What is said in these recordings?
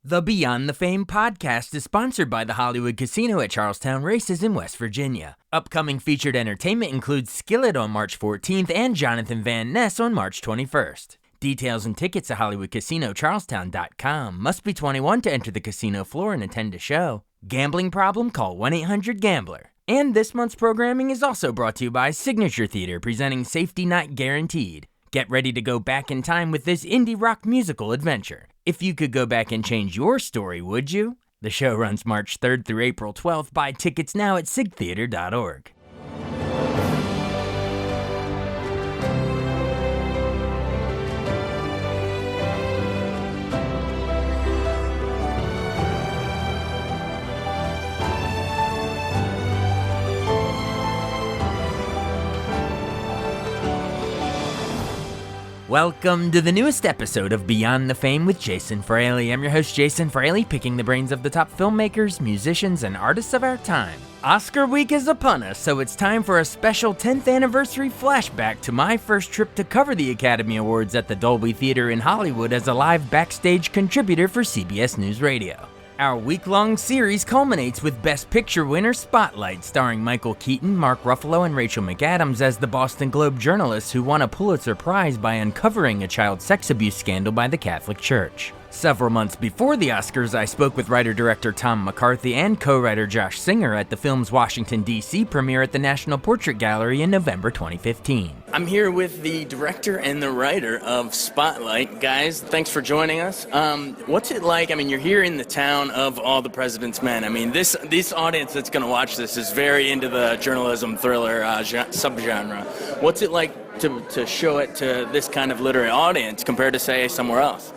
The Beyond the Fame podcast is sponsored by the Hollywood Casino at Charlestown Races in West Virginia. Upcoming featured entertainment includes Skillet on March 14th and Jonathan Van Ness on March 21st. Details and tickets at HollywoodCasinoCharlestown.com. Must be 21 to enter the casino floor and attend a show. Gambling problem? Call 1-800-GAMBLER. And this month's programming is also brought to you by Signature Theater, presenting Safety Not Guaranteed. Get ready to go back in time with this indie rock musical adventure. If you could go back and change your story, would you? The show runs March 3rd through April 12th. Buy tickets now at sigtheater.org. Welcome to the newest episode of Beyond the Fame with Jason Fraley. I'm your host, Jason Fraley, picking the brains of the top filmmakers, musicians, and artists of our time. Oscar week is upon us, so it's time for a special 10th anniversary flashback to my first trip to cover the Academy Awards at the Dolby Theater in Hollywood as a live backstage contributor for CBS News Radio. Our week-long series culminates with Best Picture winner Spotlight, starring Michael Keaton, Mark Ruffalo, and Rachel McAdams as the Boston Globe journalists who won a Pulitzer Prize by uncovering a child sex abuse scandal by the Catholic Church. Several months before the Oscars, I spoke with writer-director Tom McCarthy and co-writer Josh Singer at the film's Washington, D.C. premiere at the National Portrait Gallery in November 2015. I'm here with the director and the writer of Spotlight. Guys, thanks for joining us. What's it like? I mean, you're here in the town of all the President's Men. I mean, this audience that's going to watch this is very into the journalism thriller subgenre. What's it like to show it to this kind of literary audience compared to, say, somewhere else?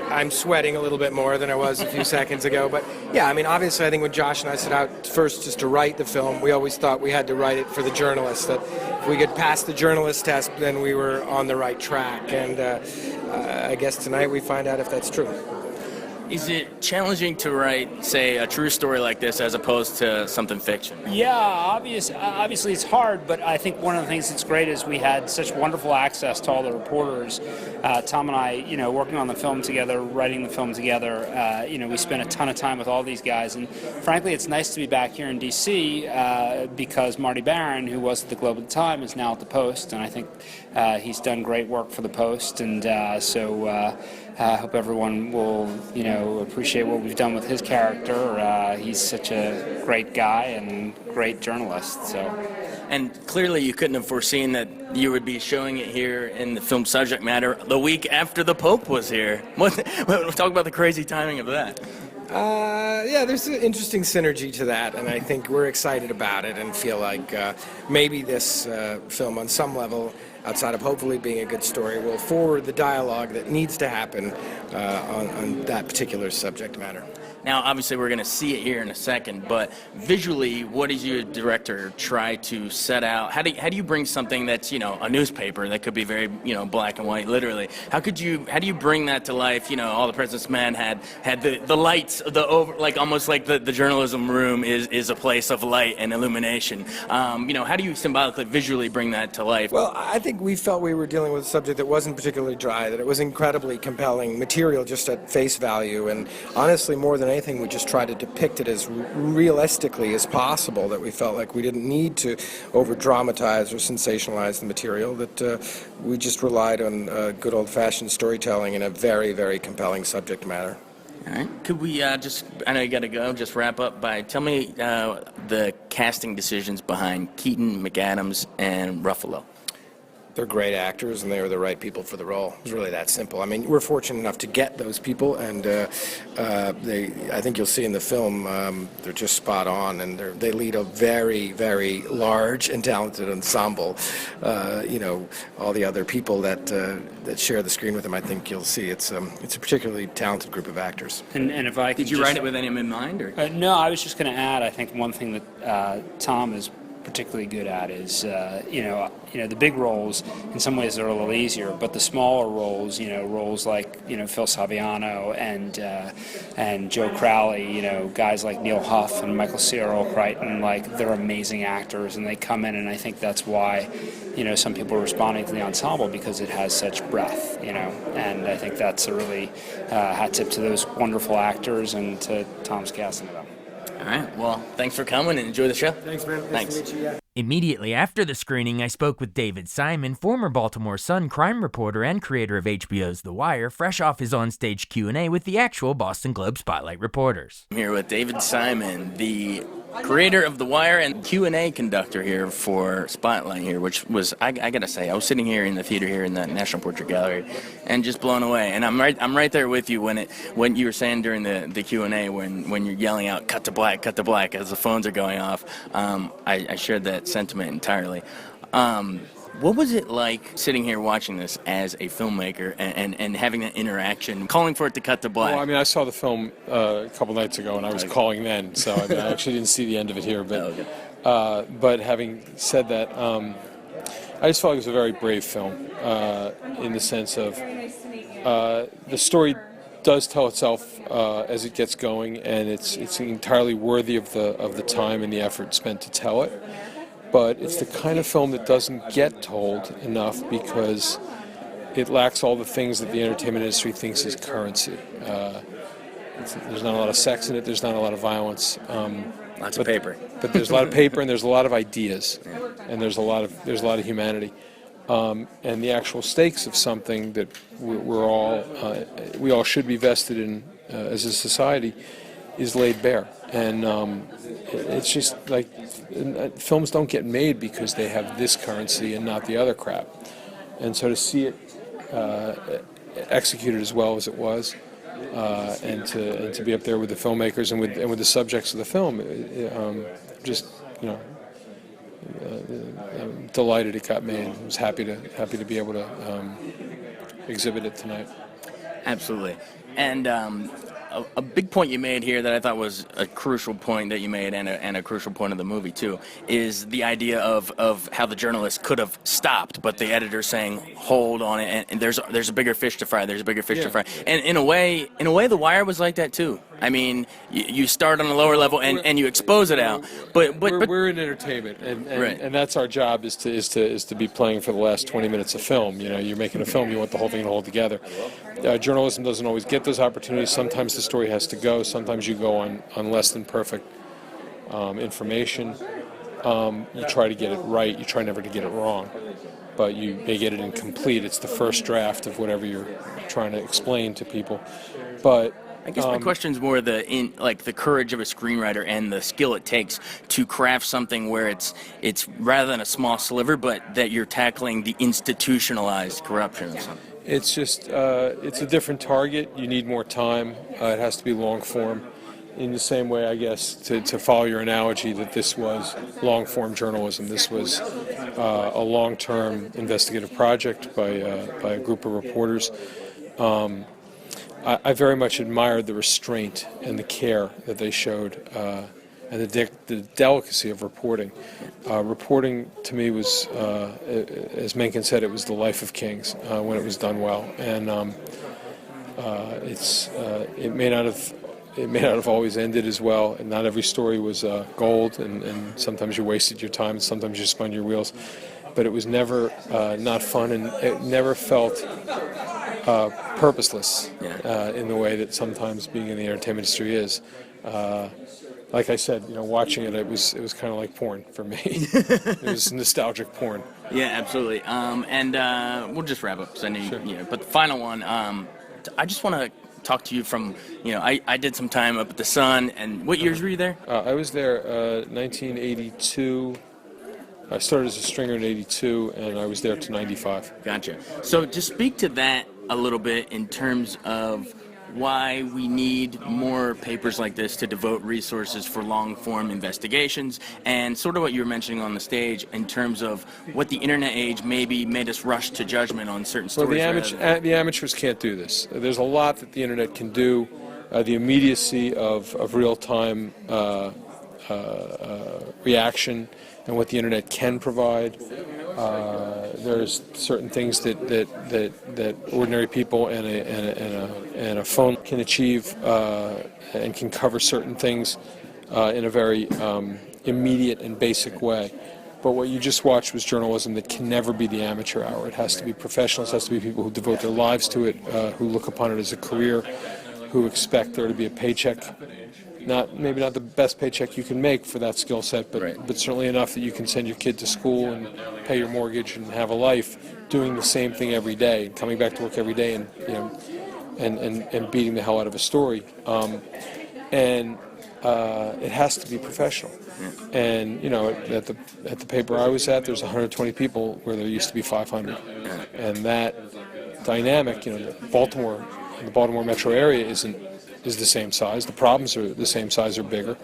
I'm sweating a little bit more than I was a few seconds ago. But yeah, I mean, obviously, I think when Josh and I set out first just to write the film, we always thought we had to write it for the journalists, that if we could pass the journalist test, then we were on the right track. And I guess tonight we find out if that's true. Is it challenging to write, say, a true story like this as opposed to something fiction? Yeah, obviously it's hard, but I think one of the things that's great is we had such wonderful access to all the reporters. Tom and I, working on the film together, writing the film together, we spent a ton of time with all these guys. And frankly, it's nice to be back here in D.C. Because Marty Baron, who was at the Globe at the time, is now at the Post. And I think he's done great work for the Post. And I hope everyone will, appreciate what we've done with his character. He's such a great guy and great journalist. So, and clearly you couldn't have foreseen that you would be showing it here in the film subject matter the week after the Pope was here. Talk about the crazy timing of that. Yeah, there's an interesting synergy to that, and I think we're excited about it and feel like maybe this film, on some level, outside of hopefully being a good story, will forward the dialogue that needs to happen on that particular subject matter. Now, obviously, we're going to see it here in a second, but visually, what does your director try to set out? How do you bring something that's, a newspaper that could be very, black and white, literally? How do you bring that to life? All the President's Men had the lights, almost like the journalism room is a place of light and illumination. How do you symbolically, visually bring that to life? Well, I think we felt we were dealing with a subject that wasn't particularly dry, that it was incredibly compelling material just at face value, and honestly, more than anything, we just tried to depict it as realistically as possible, that we felt like we didn't need to over-dramatize or sensationalize the material, that we just relied on good old-fashioned storytelling in a very, very compelling subject matter. All right. Could we I know you got to go, just wrap up by, tell me the casting decisions behind Keaton, McAdams, and Ruffalo. They're great actors, and they were the right people for the role. It's really that simple. I mean, we're fortunate enough to get those people, and I think you'll see in the film, they're just spot on, and they lead a very, very large and talented ensemble. All the other people that share the screen with them, I think you'll see it's a particularly talented group of actors. And if I could, did you write it with any in mind, or? No, I was just going to add. I think one thing that Tom is particularly good at is, the big roles in some ways are a little easier, but the smaller roles, roles like, Phil Saviano and Joe Crowley, guys like Neil Huff and Michael C.R. Crichton, they're amazing actors, and they come in, and I think that's why some people are responding to the ensemble because it has such breadth, and I think that's a really hat tip to those wonderful actors and to Tom's casting of them. All right. Well, thanks for coming and enjoy the show. Thanks, man. Thanks. Nice to meet you. Yeah. Immediately after the screening, I spoke with David Simon, former Baltimore Sun crime reporter and creator of HBO's The Wire, fresh off his onstage Q&A with the actual Boston Globe Spotlight reporters. I'm here with David Simon, the creator of The Wire and Q&A conductor here for Spotlight here, which was, I gotta say, I was sitting here in the theater here in the National Portrait Gallery and just blown away. And I'm right there with you when you were saying during the Q&A when you're yelling out cut to black as the phones are going off. I shared that sentiment entirely. What was it like sitting here watching this as a filmmaker and having that interaction, calling for it to cut to black? Well, I mean, I saw the film a couple nights ago, and I was calling then, so I actually didn't see the end of it here. But having said that, I just felt it was a very brave film in the sense of the story does tell itself as it gets going, and it's entirely worthy of the time and the effort spent to tell it. But it's the kind of film that doesn't get told enough because it lacks all the things that the entertainment industry thinks is currency. There's not a lot of sex in it. There's not a lot of violence. Lots of paper. But there's a lot of paper, and there's a lot of ideas, and there's a lot of humanity. And the actual stakes of something that we all should be vested in as a society is laid bare. And it's just like films don't get made because they have this currency and not the other crap. And so to see it executed as well as it was, and to be up there with the filmmakers and with the subjects of the film, I'm delighted it got made. I was happy to be able to exhibit it tonight. Absolutely. And a big point you made here that I thought was a crucial point that you made and a crucial point of the movie too is the idea of how the journalist could have stopped, but the editor's saying hold on it, and there's a bigger fish to fry. There's a bigger fish to fry. And in a way, The Wire was like that too. I mean, you start on a lower level and you expose it out. But we're in entertainment, and that's our job is to be playing for the last 20 minutes of film. You're making a film, you want the whole thing to hold together. Journalism doesn't always get those opportunities. Sometimes the story has to go. Sometimes you go on less than perfect information. You try to get it right. You try never to get it wrong. But you may get it incomplete. It's the first draft of whatever you're trying to explain to people. But I guess my question is more the courage of a screenwriter and the skill it takes to craft something where it's rather than a small sliver, but that you're tackling the institutionalized corruption of something. It's just it's a different target. You need more time. It has to be long form. In the same way, I guess, to follow your analogy, that this was long form journalism. This was a long-term investigative project by a group of reporters. I very much admired the restraint and the care that they showed, and the delicacy of reporting. Reporting, to me, was, as Mencken said, it was the life of kings when it was done well. And it may not have always ended as well, and not every story was gold, and sometimes you wasted your time, and sometimes you spun your wheels. But it was never not fun, and it never felt purposeless in the way that sometimes being in the entertainment industry is. Like I said, watching it, it was kind of like porn for me. It was nostalgic porn. Yeah, absolutely. And we'll just wrap up. So I know Sure. But the final one, I just want to talk to you from, I did some time up at the Sun, and what years were you there? I was there 1982. I started as a stringer in 82, and I was there to 95. Gotcha. So just speak to that a little bit in terms of why we need more papers like this to devote resources for long-form investigations, and sort of what you were mentioning on the stage in terms of what the internet age maybe made us rush to judgment on certain stories. Well, the amateurs can't do this. There's a lot that the internet can do. The immediacy of real-time reaction and what the internet can provide. There's certain things that ordinary people and a phone can achieve and can cover certain things in a very immediate and basic way. But what you just watched was journalism that can never be the amateur hour. It has to be professionals, it has to be people who devote their lives to it, who look upon it as a career, who expect there to be a paycheck. Maybe not the best paycheck you can make for that skill set, but certainly enough that you can send your kid to school and pay your mortgage and have a life doing the same thing every day, coming back to work every day and and beating the hell out of a story. It has to be professional. And at the paper I was at, there's 120 people where there used to be 500, and that dynamic, the Baltimore metro area is the same size. The problems are the same size or bigger,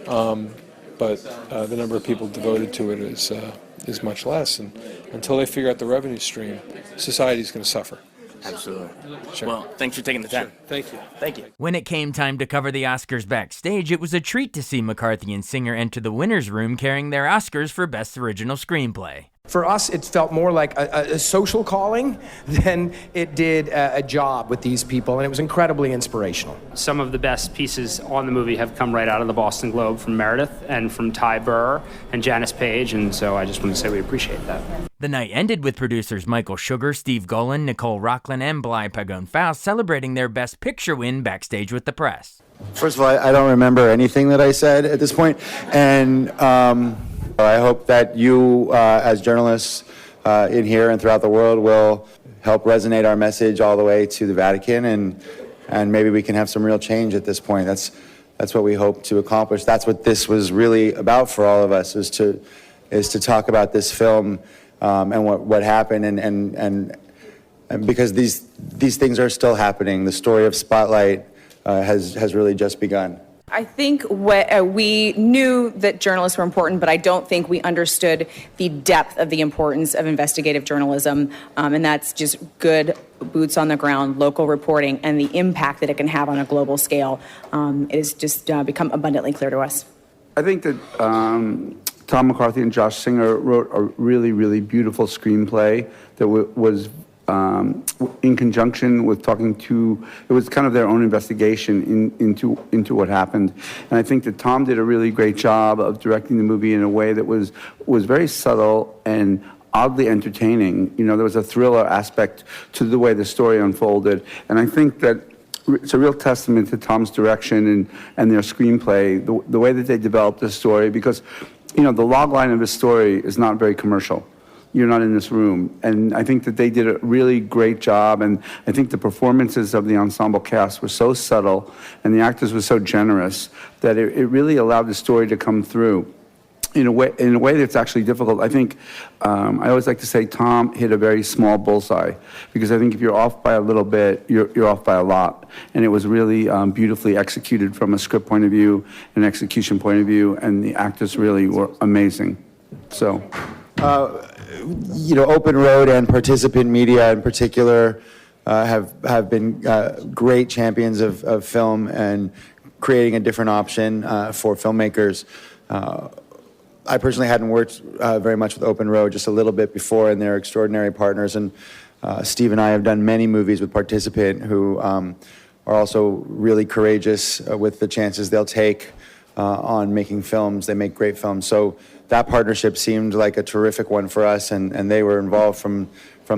but the number of people devoted to it is much less. And until they figure out the revenue stream, society's going to suffer. Absolutely. Sure. Well, thanks for taking the time. Sure. Thank you. Thank you. When it came time to cover the Oscars backstage, it was a treat to see McCarthy and Singer enter the winner's room carrying their Oscars for Best Original Screenplay. For us, it felt more like a social calling than it did a job with these people, and it was incredibly inspirational. Some of the best pieces on the movie have come right out of the Boston Globe from Meredith and from Ty Burr and Janice Page, and so I just want to say we appreciate that. The night ended with producers Michael Sugar, Steve Golan, Nicole Rocklin, and Bly Pagon-Faust celebrating their Best Picture win backstage with the press. First of all, I don't remember anything that I said at this point, and I hope that you, as journalists in here and throughout the world, will help resonate our message all the way to the Vatican, and maybe we can have some real change at this point. That's what we hope to accomplish. That's what this was really about for all of us, is to talk about this film and what happened, and because these things are still happening. The story of Spotlight has really just begun. I think we knew that journalists were important, but I don't think we understood the depth of the importance of investigative journalism, and that's just good boots on the ground, local reporting, and the impact that it can have on a global scale. It has just become abundantly clear to us. I think that Tom McCarthy and Josh Singer wrote a really, really beautiful screenplay that was in conjunction with it was kind of their own investigation into what happened. And I think that Tom did a really great job of directing the movie in a way that was very subtle and oddly entertaining. There was a thriller aspect to the way the story unfolded. And I think that it's a real testament to Tom's direction and their screenplay, the way that they developed the story, because, the log line of his story is not very commercial. You're not in this room. And I think that they did a really great job, and I think the performances of the ensemble cast were so subtle and the actors were so generous that it really allowed the story to come through in a way that's actually difficult. I think, I always like to say Tom hit a very small bullseye, because I think if you're off by a little bit, you're off by a lot. And it was really beautifully executed from a script point of view, an execution point of view, and the actors really were amazing. So. Open Road and participant media in particular have been great champions of film and creating a different option for filmmakers. I personally hadn't worked very much with Open Road, just a little bit before, and they're extraordinary partners. And Steve and I have done many movies with Participant, who are also really courageous with the chances they'll take on making films. They make great films. So that partnership seemed like a terrific one for us, and they were involved from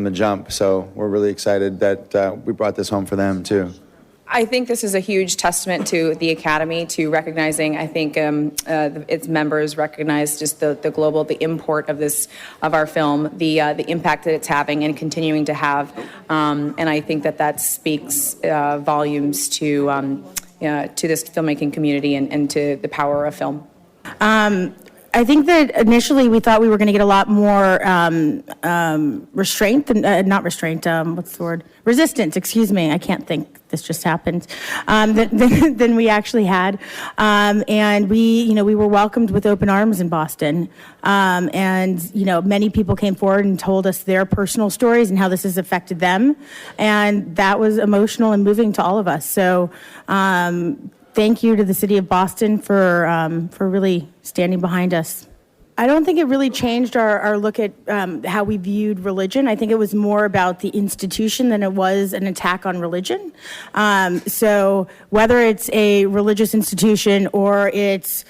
the jump. So we're really excited that we brought this home for them too. I think this is a huge testament to the Academy, to recognizing, I think its members recognize just the import of our film, the impact that it's having and continuing to have. And I think that speaks volumes to this filmmaking community and to the power of film. I think that initially we thought we were going to get a lot more restraint, resistance, excuse me, I can't think, this just happened, than we actually had. And we were welcomed with open arms in Boston. And many people came forward and told us their personal stories and how this has affected them. And that was emotional and moving to all of us. So thank you to the city of Boston for really standing behind us. I don't think it really changed our look at how we viewed religion. I think it was more about the institution than it was an attack on religion. So whether it's a religious institution or it's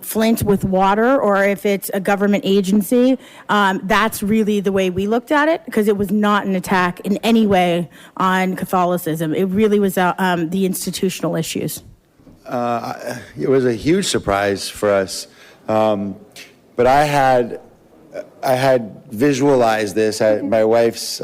Flint with water or if it's a government agency, that's really the way we looked at it, because it was not an attack in any way on Catholicism. It really was the institutional issues. It was a huge surprise for us. But I had visualized this at my wife's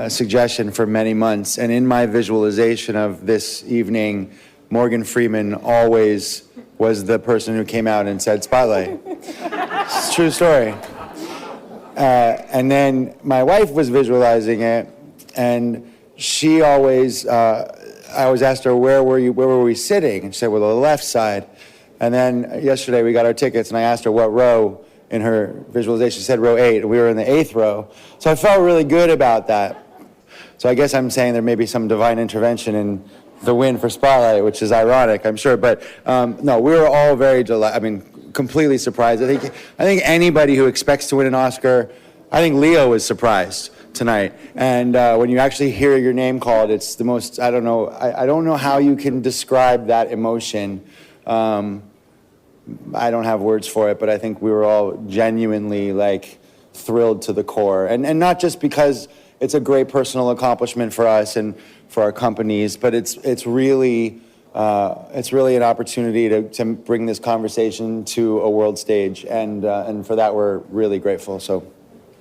suggestion for many months, and in my visualization of this evening, Morgan Freeman always was the person who came out and said "Spotlight." It's a true story. And then my wife was visualizing it, and she always, I always asked her, where were we sitting? And she said, well, the left side. And then yesterday we got our tickets, and I asked her what row in her visualization. She said row 8, and we were in the 8th row. So I felt really good about that. So I guess I'm saying there may be some divine intervention in the win for Spotlight, which is ironic, I'm sure. But no, we were all very completely surprised. I think anybody who expects to win an Oscar, I think Leo was surprised tonight. And when you actually hear your name called, it's the most, I don't know how you can describe that emotion. I don't have words for it, but I think we were all genuinely thrilled to the core. And not just because it's a great personal accomplishment for us and for our companies, but it's really an opportunity to bring this conversation to a world stage. And for that, we're really grateful. So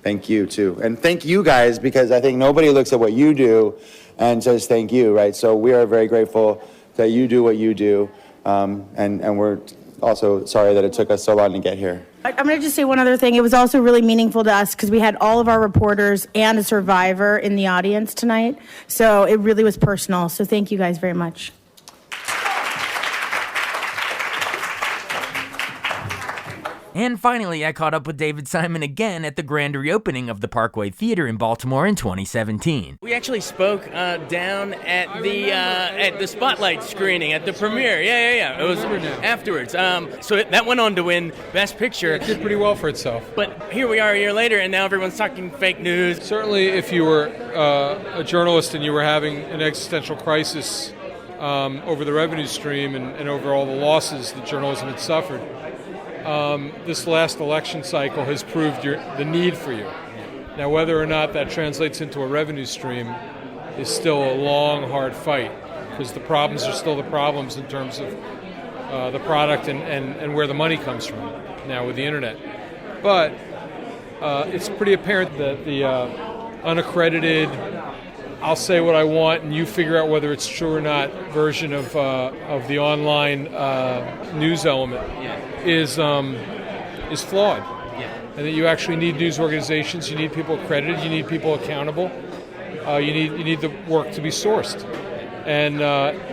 thank you too. And thank you guys, because I think nobody looks at what you do and says thank you, right? So we are very grateful that you do what you do. And we're also sorry that it took us so long to get here. I'm going to just say one other thing. It was also really meaningful to us because we had all of our reporters and a survivor in the audience tonight. So it really was personal. So thank you guys very much. And finally, I caught up with David Simon again at the grand reopening of the Parkway Theater in Baltimore in 2017. We actually spoke down at the Spotlight screening, at the premiere. Yeah. It was afterwards. So that went on to win Best Picture. It did pretty well for itself. But here we are a year later, and now everyone's talking fake news. Certainly, if you were a journalist and you were having an existential crisis over the revenue stream and over all the losses that journalism had suffered, this last election cycle has proved the need for you. Now, whether or not that translates into a revenue stream is still a long, hard fight, because the problems are still the problems in terms of the product and where the money comes from now with the internet. But it's pretty apparent that the unaccredited, I'll say what I want and you figure out whether it's true or not version of the online news element is flawed. And that you actually need news organizations, you need people accredited, you need people accountable, you need the work to be sourced. And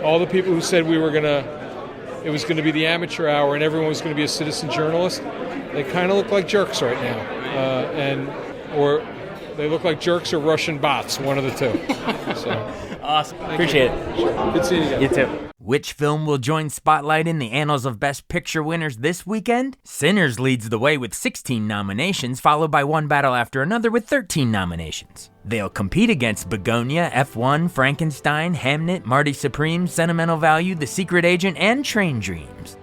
all the people who said it was going to be the amateur hour and everyone was going to be a citizen journalist, they kind of look like jerks right now, or they look like jerks or Russian bots, one of the two. So, awesome. Appreciate it. Good seeing you guys. You too. Which film will join Spotlight in the annals of Best Picture winners this weekend? Sinners leads the way with 16 nominations, followed by One Battle After Another with 13 nominations. They'll compete against Begonia, F1, Frankenstein, Hamnet, Marty Supreme, Sentimental Value, The Secret Agent, and Train Dreams.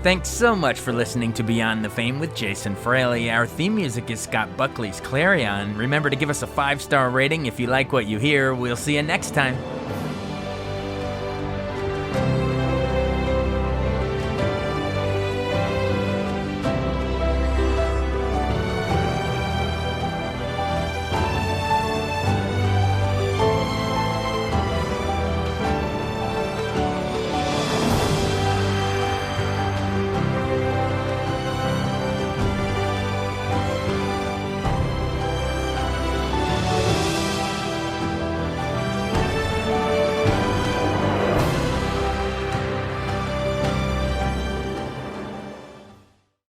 Thanks so much for listening to Beyond the Fame with Jason Fraley. Our theme music is Scott Buckley's Clarion. Remember to give us a 5-star rating if you like what you hear. We'll see you next time.